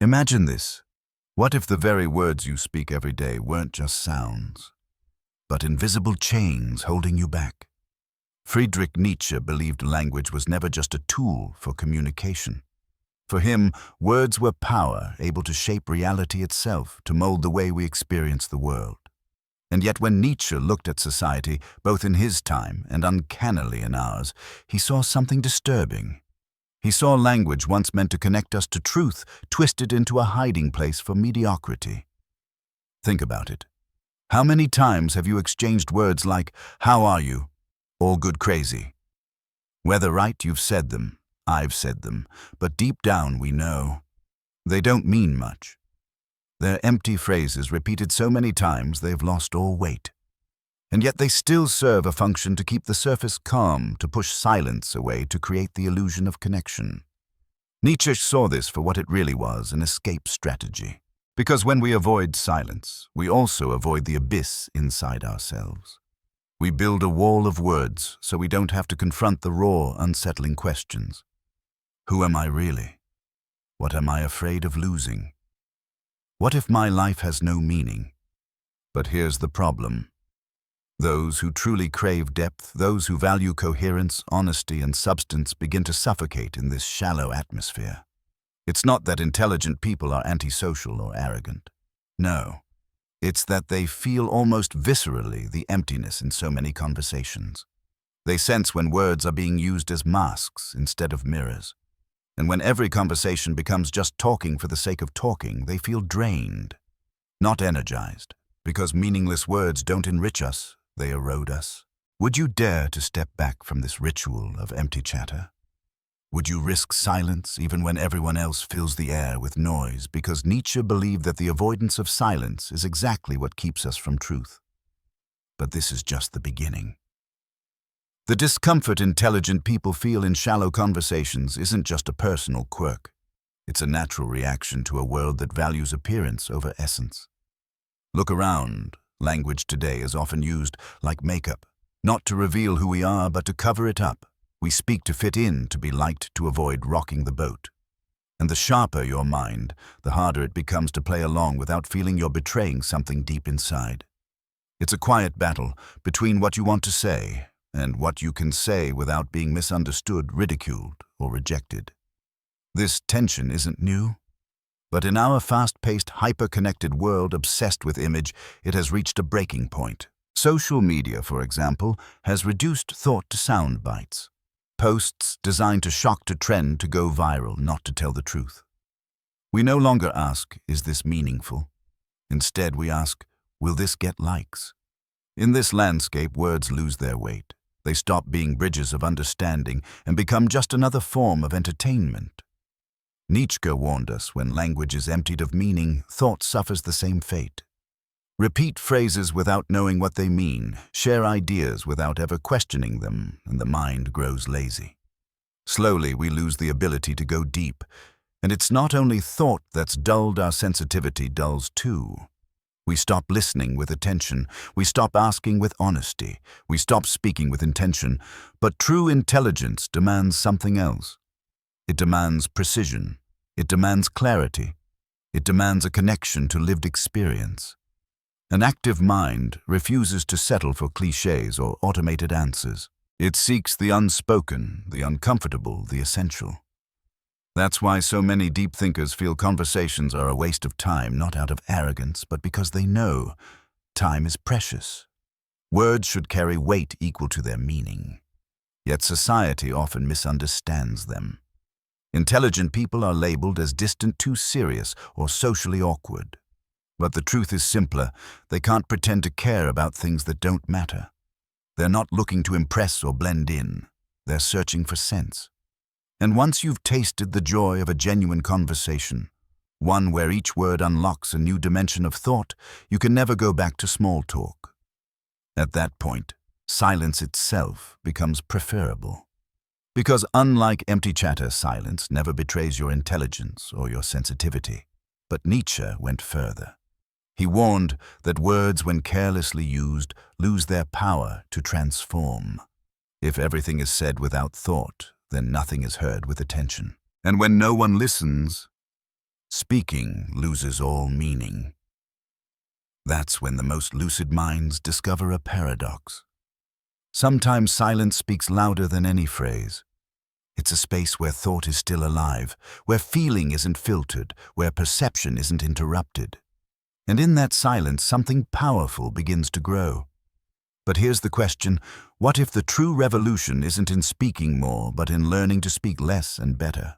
Imagine this. What if the very words you speak every day weren't just sounds, but invisible chains holding you back? Friedrich Nietzsche believed language was never just a tool for communication. For him, words were power, able to shape reality itself, to mold the way we experience the world. And yet when Nietzsche looked at society, both in his time and uncannily in ours, he saw something disturbing. He saw language once meant to connect us to truth, twisted into a hiding place for mediocrity. Think about it. How many times have you exchanged words like, "How are you?" "All good crazy." Whether right, you've said them, I've said them, but deep down we know they don't mean much. They're empty phrases repeated so many times they've lost all weight. And yet they still serve a function to keep the surface calm, to push silence away, to create the illusion of connection. Nietzsche saw this for what it really was, an escape strategy. Because when we avoid silence, we also avoid the abyss inside ourselves. We build a wall of words so we don't have to confront the raw, unsettling questions. Who am I really? What am I afraid of losing? What if my life has no meaning? But here's the problem. Those who truly crave depth, those who value coherence, honesty, and substance begin to suffocate in this shallow atmosphere. It's not that intelligent people are antisocial or arrogant. No, it's that they feel almost viscerally the emptiness in so many conversations. They sense when words are being used as masks instead of mirrors. And when every conversation becomes just talking for the sake of talking, they feel drained, not energized, because meaningless words don't enrich us. They erode us. Would you dare to step back from this ritual of empty chatter? Would you risk silence even when everyone else fills the air with noise? Because Nietzsche believed that the avoidance of silence is exactly what keeps us from truth. But this is just the beginning. The discomfort intelligent people feel in shallow conversations isn't just a personal quirk. It's a natural reaction to a world that values appearance over essence. Look around. Language today is often used like makeup, not to reveal who we are, but to cover it up. We speak to fit in, to be liked, to avoid rocking the boat. And the sharper your mind, the harder it becomes to play along without feeling you're betraying something deep inside. It's a quiet battle between what you want to say and what you can say without being misunderstood, ridiculed, or rejected. This tension isn't new. But in our fast-paced, hyper-connected world obsessed with image, it has reached a breaking point. Social media, for example, has reduced thought to sound bites. Posts designed to shock, to trend, to go viral, not to tell the truth. We no longer ask, is this meaningful? Instead, we ask, will this get likes? In this landscape, words lose their weight. They stop being bridges of understanding and become just another form of entertainment. Nietzsche warned us, when language is emptied of meaning, thought suffers the same fate. Repeat phrases without knowing what they mean, share ideas without ever questioning them, and the mind grows lazy. Slowly, we lose the ability to go deep, and it's not only thought that's dulled, our sensitivity dulls too. We stop listening with attention, we stop asking with honesty, we stop speaking with intention, but true intelligence demands something else. It demands precision. It demands clarity. It demands a connection to lived experience. An active mind refuses to settle for clichés or automated answers. It seeks the unspoken, the uncomfortable, the essential. That's why so many deep thinkers feel conversations are a waste of time, not out of arrogance, but because they know time is precious. Words should carry weight equal to their meaning. Yet society often misunderstands them. Intelligent people are labeled as distant, too serious, or socially awkward. But the truth is simpler. They can't pretend to care about things that don't matter. They're not looking to impress or blend in. They're searching for sense. And once you've tasted the joy of a genuine conversation, one where each word unlocks a new dimension of thought, you can never go back to small talk. At that point, silence itself becomes preferable. Because unlike empty chatter, silence never betrays your intelligence or your sensitivity. But Nietzsche went further. He warned that words, when carelessly used, lose their power to transform. If everything is said without thought, then nothing is heard with attention. And when no one listens, speaking loses all meaning. That's when the most lucid minds discover a paradox. Sometimes silence speaks louder than any phrase. It's a space where thought is still alive, where feeling isn't filtered, where perception isn't interrupted. And in that silence, something powerful begins to grow. But here's the question: what if the true revolution isn't in speaking more, but in learning to speak less and better?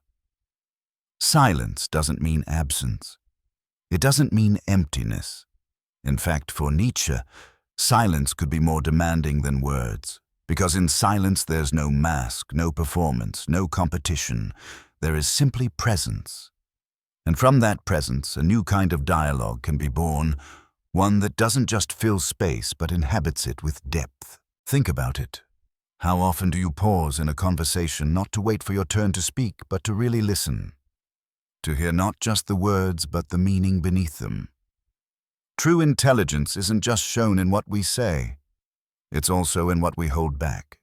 Silence doesn't mean absence. It doesn't mean emptiness. In fact, for Nietzsche, silence could be more demanding than words, because in silence there's no mask, no performance, no competition. There is simply presence. And from that presence, a new kind of dialogue can be born, one that doesn't just fill space but inhabits it with depth. Think about it. How often do you pause in a conversation not to wait for your turn to speak, but to really listen? To hear not just the words but the meaning beneath them. True intelligence isn't just shown in what we say. It's also in what we hold back.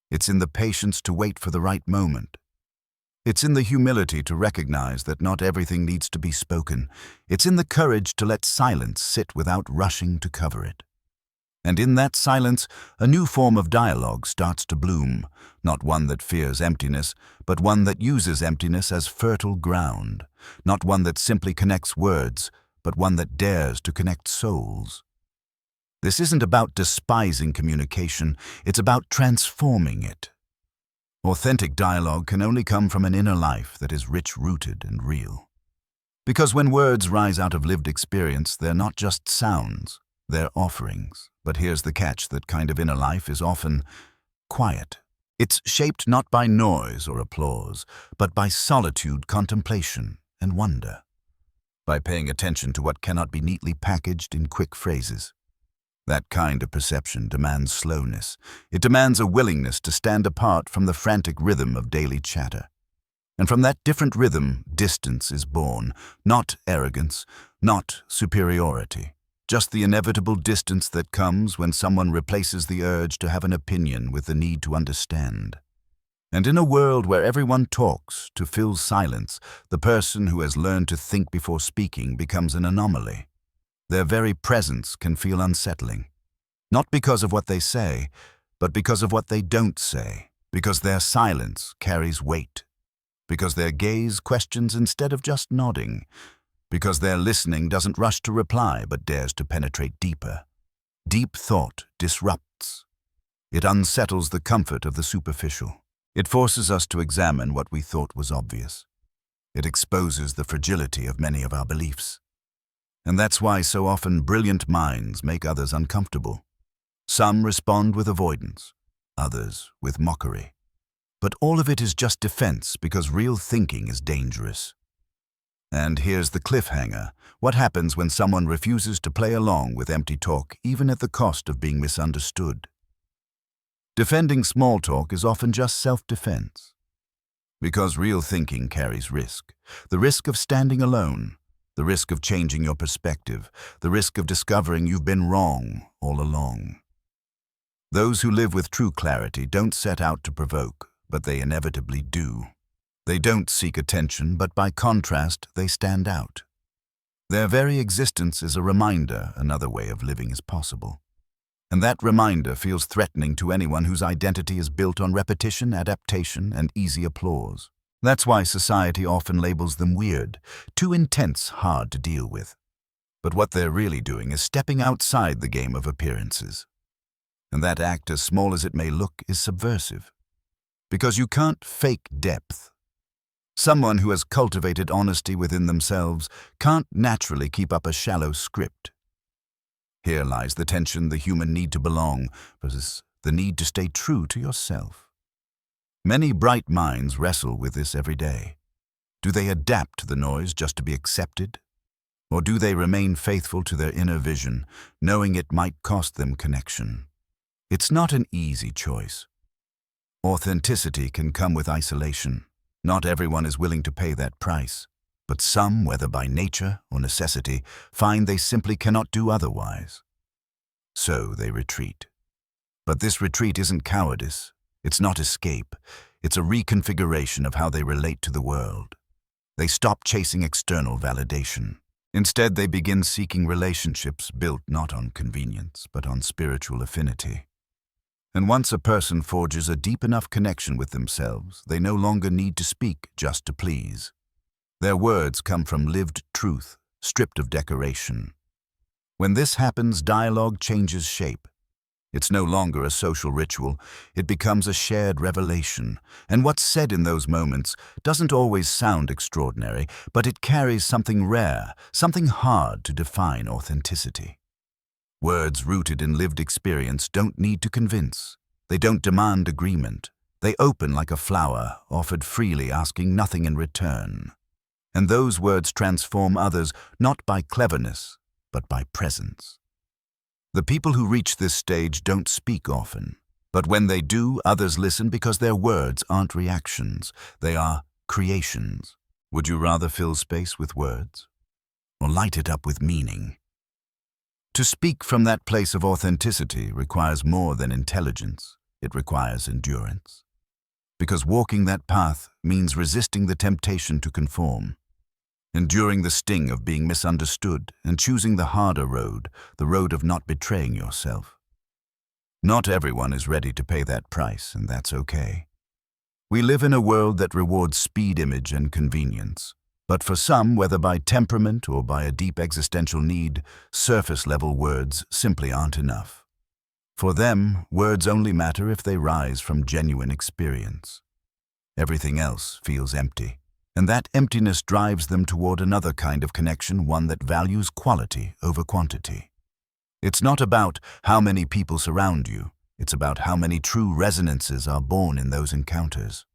It's in the patience to wait for the right moment. It's in the humility to recognize that not everything needs to be spoken. It's in the courage to let silence sit without rushing to cover it. And in that silence, a new form of dialogue starts to bloom, not one that fears emptiness, but one that uses emptiness as fertile ground, not one that simply connects words, but one that dares to connect souls. This isn't about despising communication, it's about transforming it. Authentic dialogue can only come from an inner life that is rich-rooted and real. Because when words rise out of lived experience, they're not just sounds, they're offerings. But here's the catch: that kind of inner life is often quiet. It's shaped not by noise or applause, but by solitude, contemplation, and wonder. By paying attention to what cannot be neatly packaged in quick phrases. That kind of perception demands slowness. It demands a willingness to stand apart from the frantic rhythm of daily chatter. And from that different rhythm, distance is born, not arrogance, not superiority. Just the inevitable distance that comes when someone replaces the urge to have an opinion with the need to understand. And in a world where everyone talks to fill silence, the person who has learned to think before speaking becomes an anomaly. Their very presence can feel unsettling. Not because of what they say, but because of what they don't say. Because their silence carries weight. Because their gaze questions instead of just nodding. Because their listening doesn't rush to reply, but dares to penetrate deeper. Deep thought disrupts. It unsettles the comfort of the superficial. It forces us to examine what we thought was obvious. It exposes the fragility of many of our beliefs. And that's why so often brilliant minds make others uncomfortable. Some respond with avoidance, others with mockery. But all of it is just defense, because real thinking is dangerous. And here's the cliffhanger: what happens when someone refuses to play along with empty talk, even at the cost of being misunderstood? Defending small talk is often just self-defense. Because real thinking carries risk. The risk of standing alone, the risk of changing your perspective, the risk of discovering you've been wrong all along. Those who live with true clarity don't set out to provoke, but they inevitably do. They don't seek attention, but by contrast, they stand out. Their very existence is a reminder another way of living is possible. And that reminder feels threatening to anyone whose identity is built on repetition, adaptation, and easy applause. That's why society often labels them weird, too intense, hard to deal with. But what they're really doing is stepping outside the game of appearances. And that act, as small as it may look, is subversive. Because you can't fake depth. Someone who has cultivated honesty within themselves can't naturally keep up a shallow script. Here lies the tension: the human need to belong versus the need to stay true to yourself. Many bright minds wrestle with this every day. Do they adapt to the noise just to be accepted? Or do they remain faithful to their inner vision, knowing it might cost them connection? It's not an easy choice. Authenticity can come with isolation. Not everyone is willing to pay that price. But some, whether by nature or necessity, find they simply cannot do otherwise. So they retreat. But this retreat isn't cowardice. It's not escape. It's a reconfiguration of how they relate to the world. They stop chasing external validation. Instead, they begin seeking relationships built not on convenience, but on spiritual affinity. And once a person forges a deep enough connection with themselves, they no longer need to speak just to please. Their words come from lived truth, stripped of decoration. When this happens, dialogue changes shape. It's no longer a social ritual, it becomes a shared revelation. And what's said in those moments doesn't always sound extraordinary, but it carries something rare, something hard to define authenticity. Words rooted in lived experience don't need to convince. They don't demand agreement. They open like a flower, offered freely, asking nothing in return. And those words transform others not by cleverness, but by presence. The people who reach this stage don't speak often, but when they do, others listen because their words aren't reactions, they are creations. Would you rather fill space with words, or light it up with meaning? To speak from that place of authenticity requires more than intelligence, it requires endurance. Because walking that path means resisting the temptation to conform, enduring the sting of being misunderstood, and choosing the harder road, the road of not betraying yourself. Not everyone is ready to pay that price, and that's okay. We live in a world that rewards speed, image, and convenience. But for some, whether by temperament or by a deep existential need, surface-level words simply aren't enough. For them, words only matter if they rise from genuine experience. Everything else feels empty. And that emptiness drives them toward another kind of connection, one that values quality over quantity. It's not about how many people surround you, it's about how many true resonances are born in those encounters.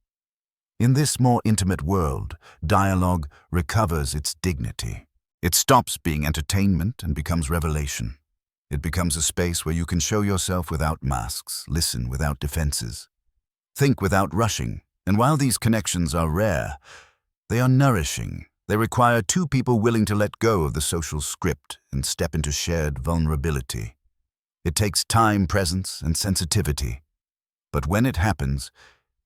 In this more intimate world, dialogue recovers its dignity. It stops being entertainment and becomes revelation. It becomes a space where you can show yourself without masks, listen without defenses, think without rushing. And while these connections are rare, they are nourishing. They require two people willing to let go of the social script and step into shared vulnerability. It takes time, presence, and sensitivity. But when it happens,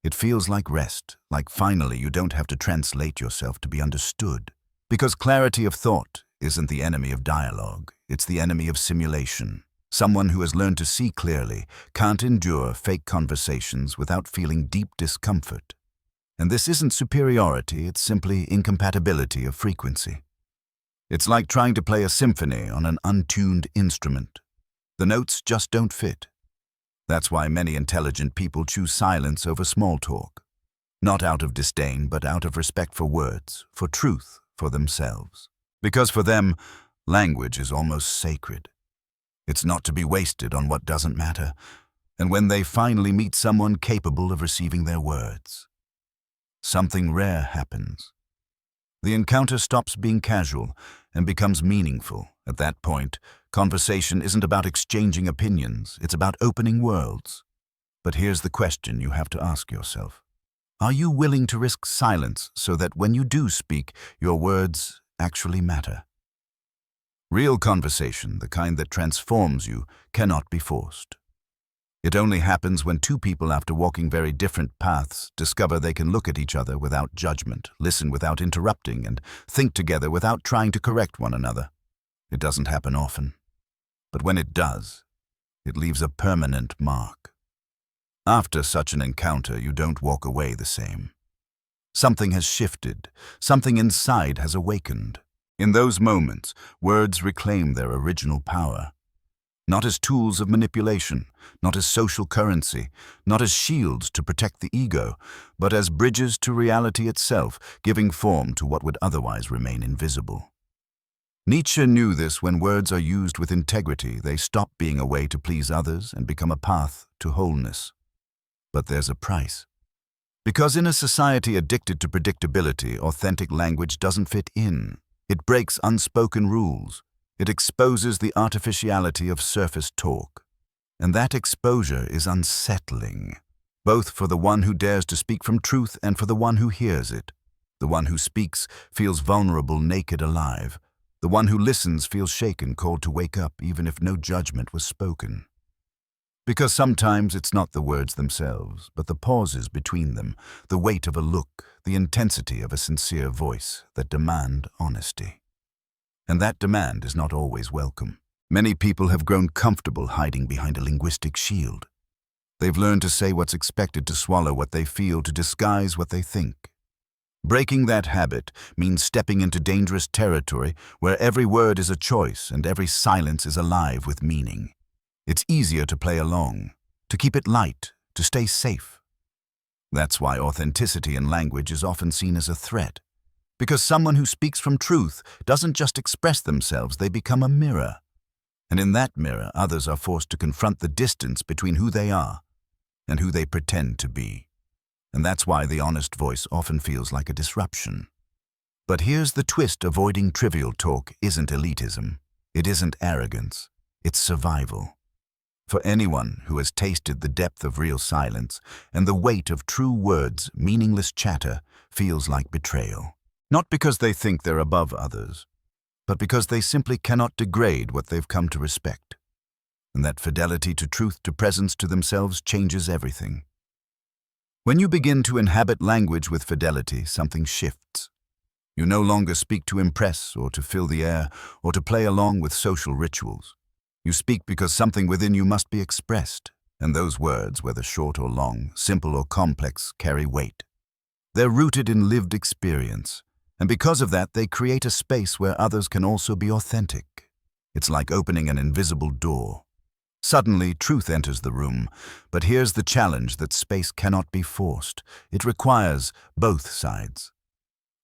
it feels like rest, like finally you don't have to translate yourself to be understood. Because clarity of thought isn't the enemy of dialogue, it's the enemy of simulation. Someone who has learned to see clearly can't endure fake conversations without feeling deep discomfort. And this isn't superiority, it's simply incompatibility of frequency. It's like trying to play a symphony on an untuned instrument. The notes just don't fit. That's why many intelligent people choose silence over small talk. Not out of disdain, but out of respect for words, for truth, for themselves. Because for them, language is almost sacred. It's not to be wasted on what doesn't matter. And when they finally meet someone capable of receiving their words, something rare happens. The encounter stops being casual and becomes meaningful. At that point, conversation isn't about exchanging opinions, it's about opening worlds. But here's the question you have to ask yourself. Are you willing to risk silence so that when you do speak, your words actually matter? Real conversation, the kind that transforms you, cannot be forced. It only happens when two people, after walking very different paths, discover they can look at each other without judgment, listen without interrupting, and think together without trying to correct one another. It doesn't happen often. But when it does, it leaves a permanent mark. After such an encounter, you don't walk away the same. Something has shifted. Something inside has awakened. In those moments, words reclaim their original power. Not as tools of manipulation, not as social currency, not as shields to protect the ego, but as bridges to reality itself, giving form to what would otherwise remain invisible. Nietzsche knew this. When words are used with integrity, they stop being a way to please others and become a path to wholeness. But there's a price. Because in a society addicted to predictability, authentic language doesn't fit in. It breaks unspoken rules. It exposes the artificiality of surface talk. And that exposure is unsettling, both for the one who dares to speak from truth and for the one who hears it. The one who speaks feels vulnerable, naked, alive. The one who listens feels shaken, called to wake up, even if no judgment was spoken. Because sometimes it's not the words themselves, but the pauses between them, the weight of a look, the intensity of a sincere voice that demand honesty. And that demand is not always welcome. Many people have grown comfortable hiding behind a linguistic shield. They've learned to say what's expected, to swallow what they feel, to disguise what they think. Breaking that habit means stepping into dangerous territory where every word is a choice and every silence is alive with meaning. It's easier to play along, to keep it light, to stay safe. That's why authenticity in language is often seen as a threat. Because someone who speaks from truth doesn't just express themselves, they become a mirror. And in that mirror, others are forced to confront the distance between who they are and who they pretend to be. And that's why the honest voice often feels like a disruption. But here's the twist: avoiding trivial talk isn't elitism. It isn't arrogance. It's survival. For anyone who has tasted the depth of real silence and the weight of true words, meaningless chatter feels like betrayal. Not because they think they're above others, but because they simply cannot degrade what they've come to respect. And that fidelity to truth, to presence, to themselves changes everything. When you begin to inhabit language with fidelity, something shifts. You no longer speak to impress or to fill the air or to play along with social rituals. You speak because something within you must be expressed, and those words, whether short or long, simple or complex, carry weight. They're rooted in lived experience, and because of that, they create a space where others can also be authentic. It's like opening an invisible door. Suddenly, truth enters the room, but here's the challenge: that space cannot be forced. It requires both sides.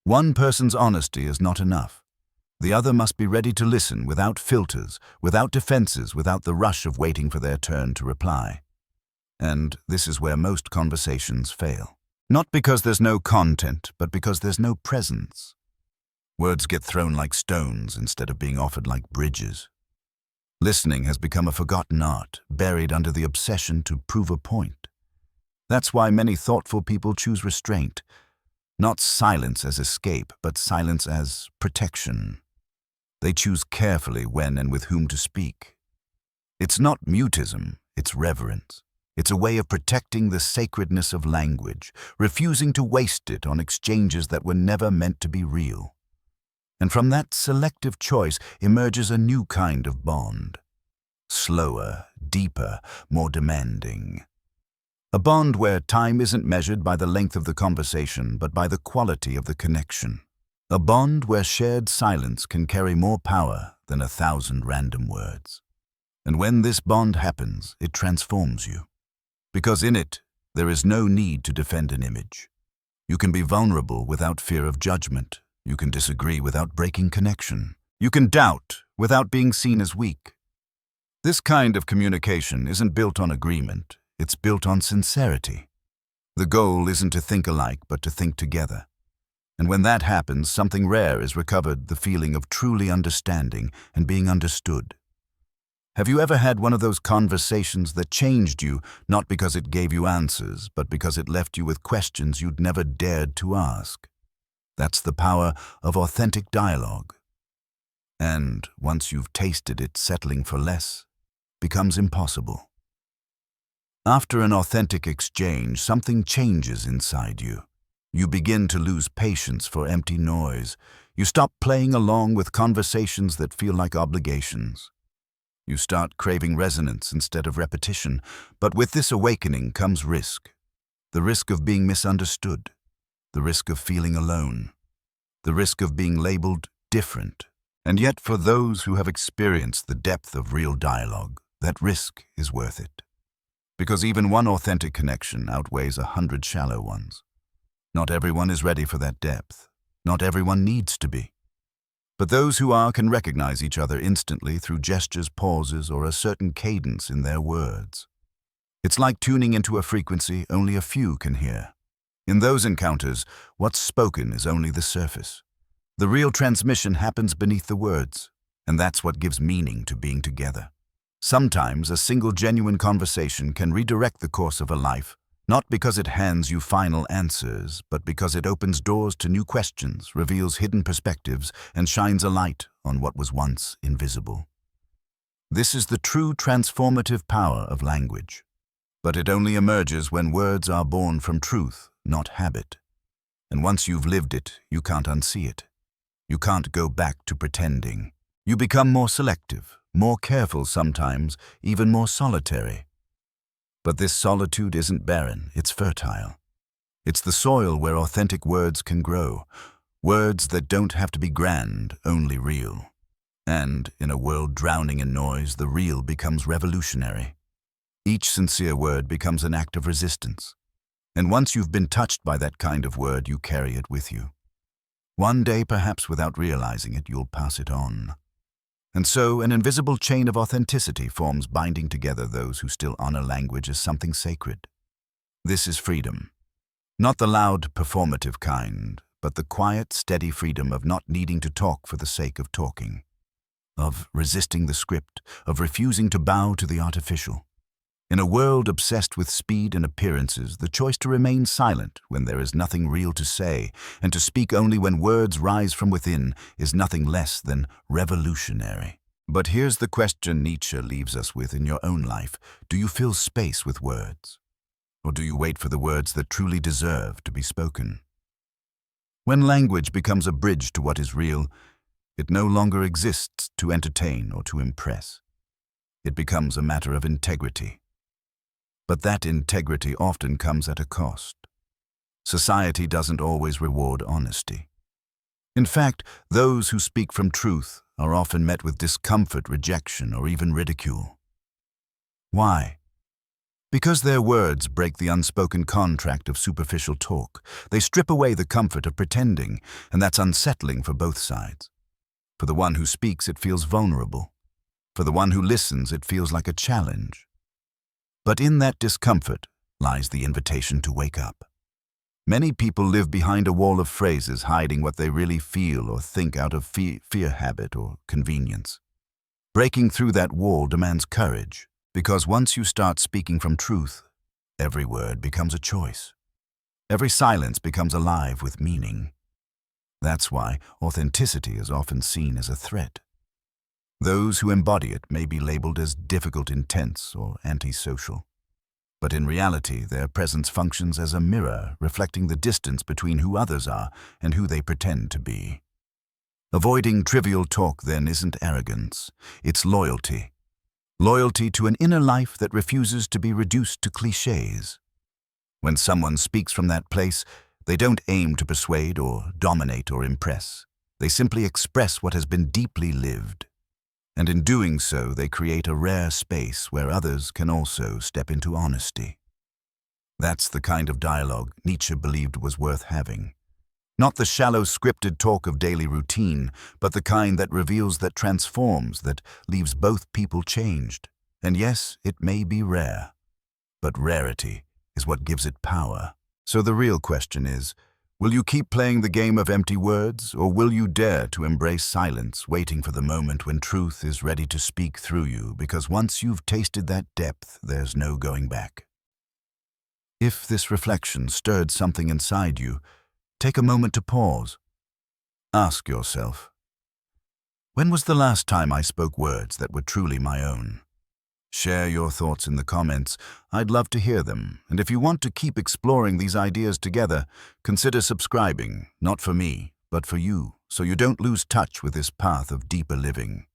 One person's honesty is not enough. The other must be ready to listen without filters, without defenses, without the rush of waiting for their turn to reply. And this is where most conversations fail. Not because there's no content, but because there's no presence. Words get thrown like stones instead of being offered like bridges. Listening has become a forgotten art, buried under the obsession to prove a point. That's why many thoughtful people choose restraint. Not silence as escape, but silence as protection. They choose carefully when and with whom to speak. It's not mutism, it's reverence. It's a way of protecting the sacredness of language, refusing to waste it on exchanges that were never meant to be real. And from that selective choice emerges a new kind of bond. Slower, deeper, more demanding. A bond where time isn't measured by the length of the conversation, but by the quality of the connection. A bond where shared silence can carry more power than 1,000 random words. And when this bond happens, it transforms you. Because in it, there is no need to defend an image. You can be vulnerable without fear of judgment. You can disagree without breaking connection. You can doubt without being seen as weak. This kind of communication isn't built on agreement. It's built on sincerity. The goal isn't to think alike, but to think together. And when that happens, something rare is recovered: the feeling of truly understanding and being understood. Have you ever had one of those conversations that changed you, not because it gave you answers, but because it left you with questions you'd never dared to ask? That's the power of authentic dialogue. And once you've tasted it, settling for less becomes impossible. After an authentic exchange, something changes inside you. You begin to lose patience for empty noise. You stop playing along with conversations that feel like obligations. You start craving resonance instead of repetition. But with this awakening comes risk. The risk of being misunderstood. The risk of feeling alone. The risk of being labeled different. And yet, for those who have experienced the depth of real dialogue, that risk is worth it. Because even one authentic connection outweighs 100 shallow ones. Not everyone is ready for that depth. Not everyone needs to be. But those who are can recognize each other instantly through gestures, pauses, or a certain cadence in their words. It's like tuning into a frequency only a few can hear. In those encounters, what's spoken is only the surface. The real transmission happens beneath the words, and that's what gives meaning to being together. Sometimes a single genuine conversation can redirect the course of a life, not because it hands you final answers, but because it opens doors to new questions, reveals hidden perspectives, and shines a light on what was once invisible. This is the true transformative power of language. But it only emerges when words are born from truth, not habit. And once you've lived it, you can't unsee it. You can't go back to pretending. You become more selective, more careful sometimes, even more solitary. But this solitude isn't barren, it's fertile. It's the soil where authentic words can grow, words that don't have to be grand, only real. And, in a world drowning in noise, the real becomes revolutionary. Each sincere word becomes an act of resistance. And once you've been touched by that kind of word, you carry it with you. One day, perhaps without realizing it, you'll pass it on. And so, an invisible chain of authenticity forms, binding together those who still honor language as something sacred. This is freedom. Not the loud, performative kind, but the quiet, steady freedom of not needing to talk for the sake of talking, of resisting the script, of refusing to bow to the artificial. In a world obsessed with speed and appearances, the choice to remain silent when there is nothing real to say, and to speak only when words rise from within, is nothing less than revolutionary. But here's the question Nietzsche leaves us with in your own life. Do you fill space with words? Or do you wait for the words that truly deserve to be spoken? When language becomes a bridge to what is real, it no longer exists to entertain or to impress. It becomes a matter of integrity. But that integrity often comes at a cost. Society doesn't always reward honesty. In fact, those who speak from truth are often met with discomfort, rejection, or even ridicule. Why? Because their words break the unspoken contract of superficial talk. They strip away the comfort of pretending, and that's unsettling for both sides. For the one who speaks, it feels vulnerable. For the one who listens, it feels like a challenge. But in that discomfort lies the invitation to wake up. Many people live behind a wall of phrases, hiding what they really feel or think out of fear, habit, or convenience. Breaking through that wall demands courage, because once you start speaking from truth, every word becomes a choice. Every silence becomes alive with meaning. That's why authenticity is often seen as a threat. Those who embody it may be labeled as difficult, intense, or antisocial. But in reality, their presence functions as a mirror, reflecting the distance between who others are and who they pretend to be. Avoiding trivial talk, then, isn't arrogance. It's loyalty. Loyalty to an inner life that refuses to be reduced to clichés. When someone speaks from that place, they don't aim to persuade or dominate or impress. They simply express what has been deeply lived. And in doing so, they create a rare space where others can also step into honesty. That's the kind of dialogue Nietzsche believed was worth having. Not the shallow, scripted talk of daily routine, but the kind that reveals, that transforms, that leaves both people changed. And yes, it may be rare, but rarity is what gives it power. So the real question is, will you keep playing the game of empty words, or will you dare to embrace silence, waiting for the moment when truth is ready to speak through you? Because once you've tasted that depth, there's no going back. If this reflection stirred something inside you, take a moment to pause. Ask yourself, when was the last time I spoke words that were truly my own? Share your thoughts in the comments. I'd love to hear them. And if you want to keep exploring these ideas together, consider subscribing, not for me, but for you, so you don't lose touch with this path of deeper living.